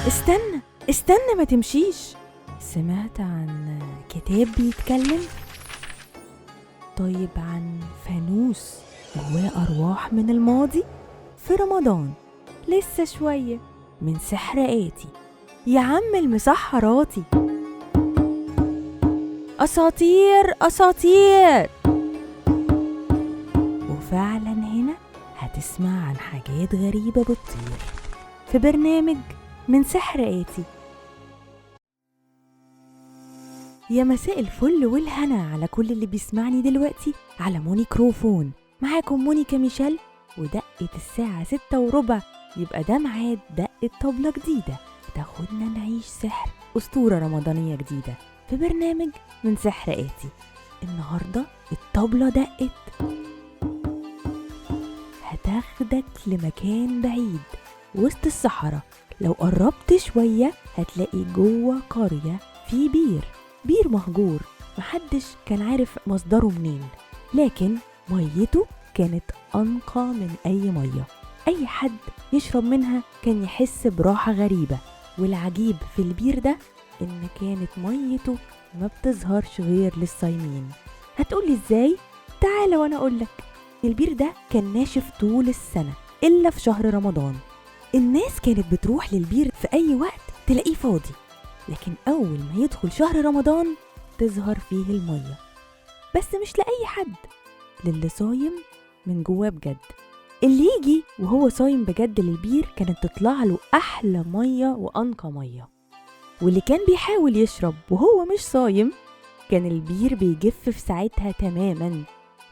استنى استنى ما تمشيش. سمعت عن كتاب بيتكلم؟ طيب عن فانوس جواه أرواح من الماضي في رمضان لسه شوية من سحر آتي. يا عم المسحراتي، أساطير أساطير. وفعلا هنا هتسمع عن حاجات غريبة بتطير في برنامج من سحر آتي. يا مساء الفل والهنا على كل اللي بيسمعني دلوقتي على مونيكروفون. معاكم مونيكا ميشيل، ودقة الساعة 6:15 يبقى ده ميعاد دقة طبلة جديدة تاخدنا نعيش سحر أسطورة رمضانية جديدة في برنامج من سحر آتي. النهاردة الطبلة دقت هتاخدك لمكان بعيد وسط الصحراء. لو قربت شوية هتلاقي جوه قرية في بير مهجور، محدش كان عارف مصدره منين، لكن ميته كانت أنقى من أي مية. أي حد يشرب منها كان يحس براحة غريبة. والعجيب في البير ده إن كانت ميته ما بتظهرش غير للصايمين. هتقولي إزاي؟ تعالى وأنا أقولك. البير ده كان ناشف طول السنة إلا في شهر رمضان. الناس كانت بتروح للبير في أي وقت تلاقيه فاضي، لكن أول ما يدخل شهر رمضان تظهر فيه المية، بس مش لأي حد، للي صايم من جواه بجد. اللي يجي وهو صايم بجد للبير كانت تطلع له أحلى مية وأنقى مية. واللي كان بيحاول يشرب وهو مش صايم كان البير بيجف في ساعتها تماما.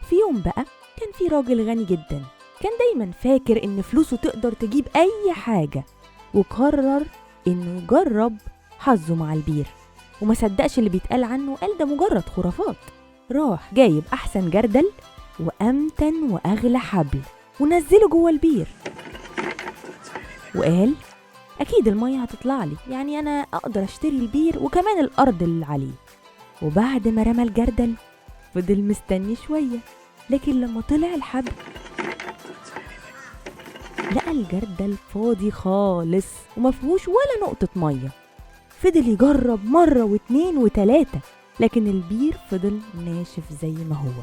في يوم بقى كان في راجل غني جدا، كان دايما فاكر إن فلوسه تقدر تجيب أي حاجة، وقرر إنه يجرب حظه مع البير، وما صدقش اللي بيتقال عنه، قال ده مجرد خرافات. راح جايب أحسن جردل وأمتن وأغلى حبل ونزله جوه البير، وقال أكيد المية هتطلع لي، يعني أنا أقدر أشتري البير وكمان الأرض اللي عليه. وبعد ما رمى الجردل فضل مستني شوية، لكن لما طلع الحبل لقى الجردل فاضي خالص ومفهوش ولا نقطة مية. فضل يجرب مرة واتنين وتلاتة، لكن البير فضل ناشف زي ما هو.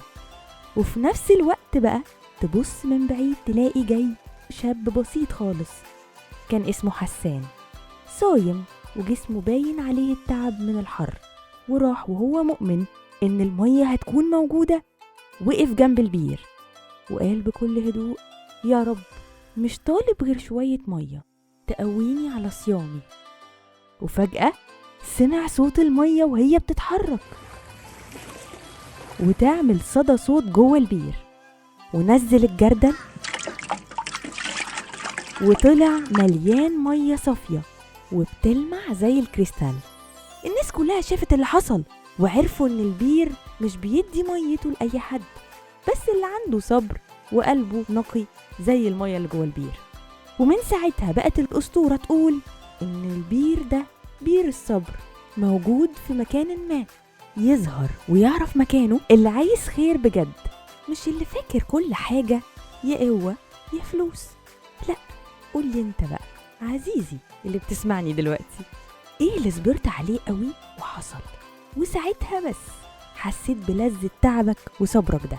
وفي نفس الوقت بقى تبص من بعيد تلاقي جاي شاب بسيط خالص، كان اسمه حسان، صايم وجسمه باين عليه التعب من الحر. وراح وهو مؤمن إن المية هتكون موجودة، وقف جنب البير وقال بكل هدوء: يا رب، مش طالب غير شوية مية تقويني على صيامي. وفجأة سمع صوت المية وهي بتتحرك وتعمل صدى صوت جوه البير، ونزل الجردل وطلع مليان مية صافية وبتلمع زي الكريستال. الناس كلها شافت اللي حصل وعرفوا ان البير مش بيدي ميته لأي حد، بس اللي عنده صبر وقلبه نقي زي المية اللي جوه البير. ومن ساعتها بقت الأسطورة تقول ان البير ده بير الصبر، موجود في مكان ما. يظهر ويعرف مكانه اللي عايز خير بجد، مش اللي فاكر كل حاجة يا قوة يا فلوس. لا، قولي انت بقى عزيزي اللي بتسمعني دلوقتي، ايه اللي صبرت عليه قوي وحصل وساعتها بس حسيت بلذة تعبك وصبرك ده؟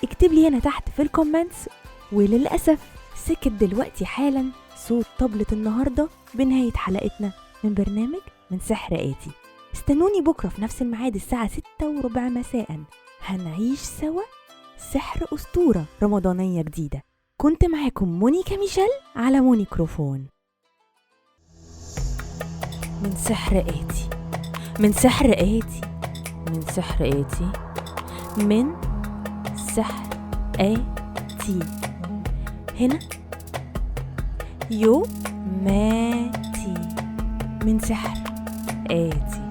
اكتب لي هنا تحت في الكومنتس. وللأسف سكت دلوقتي حالا صوت طبلة النهاردة بنهاية حلقتنا من برنامج من سحر آتي. استنوني بكرة في نفس الميعاد الساعة 6:15 مساء، هنعيش سوا سحر أسطورة رمضانية جديدة. كنت معاكم مونيكا ميشيل على مونيكروفون. من سحر آتي، من سحر آتي، من سحر آتي، من سحر آتي. هنا يوماتي من سحر آتي.